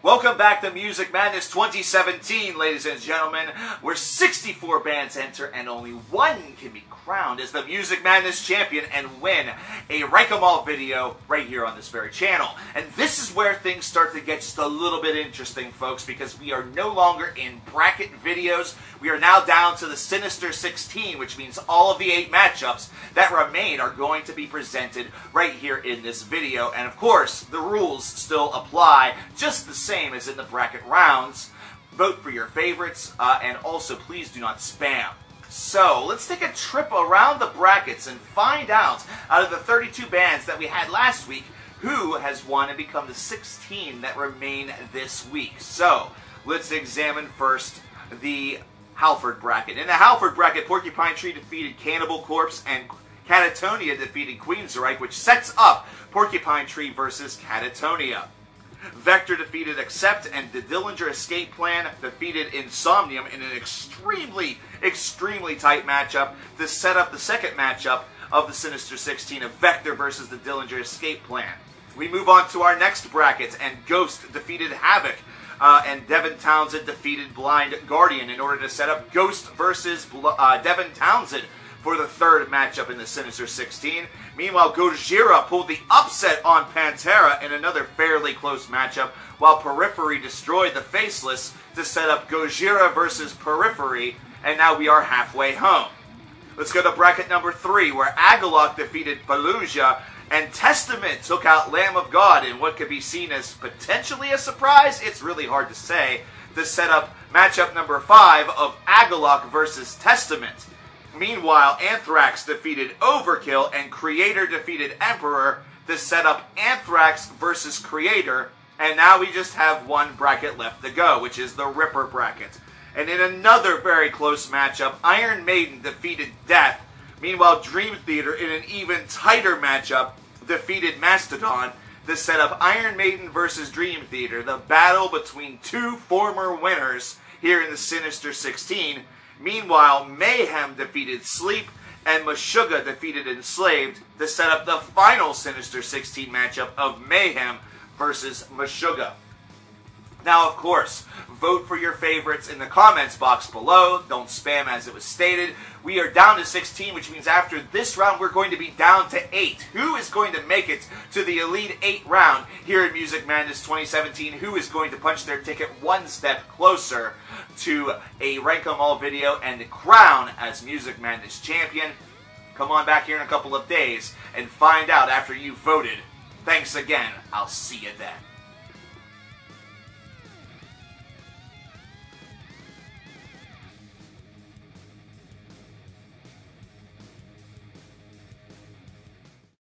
Welcome back to Music Madness 2017, ladies and gentlemen, where 64 bands enter and only one can be crowned as the Music Madness champion and win a Rank 'em All video right here on this very channel. And this is where things start to get just a little bit interesting, folks, because we are no longer in bracket videos. We are now down to the Sinister 16, which means all of the 8 matchups that remain are going to be presented right here in this video. And of course, the rules still apply just the same as in the bracket rounds. Vote for your favorites, and also please do not spam. So, let's take a trip around the brackets and find out of the 32 bands that we had last week, who has won and become the 16 that remain this week. So, let's examine first the Halford bracket. In the Halford bracket, Porcupine Tree defeated Cannibal Corpse and Katatonia defeated Queensryche, which sets up Porcupine Tree versus Katatonia. Vektor defeated Accept, and the Dillinger Escape Plan defeated Insomnium in an extremely tight matchup to set up the second matchup of the Sinister 16 of Vektor versus the Dillinger Escape Plan. We move on to our next bracket, and Ghost defeated Havoc, and Devin Townsend defeated Blind Guardian in order to set up Ghost versus Devin Townsend for the third matchup in the Sinister 16. Meanwhile, Gojira pulled the upset on Pantera in another fairly close matchup, while Periphery destroyed the Faceless to set up Gojira versus Periphery, and now we are halfway home. Let's go to bracket number 3, where Agalloch defeated Fallujah, and Testament took out Lamb of God in what could be seen as potentially a surprise, it's really hard to say, to set up matchup number 5 of Agalloch versus Testament. Meanwhile, Anthrax defeated Overkill and Kreator defeated Emperor to set up Anthrax versus Kreator, and now we just have one bracket left to go, which is the Ripper bracket. And in another very close matchup, Iron Maiden defeated Death. Meanwhile, Dream Theater, in an even tighter matchup, defeated Mastodon to set up Iron Maiden versus Dream Theater, the battle between two former winners here in the Sinister 16. Meanwhile, Mayhem defeated Sleep, and Meshuggah defeated Enslaved to set up the final Sinister 16 matchup of Mayhem versus Meshuggah. Now, of course, vote for your favorites in the comments box below. Don't spam as it was stated. We are down to 16, which means after this round, we're going to be down to 8. Who is going to make it to the Elite 8 round here in Music Madness 2017? Who is going to punch their ticket one step closer to a Rank 'em All video and the crown as Music Madness champion? Come on back here in a couple of days and find out after you've voted. Thanks again. I'll see you then.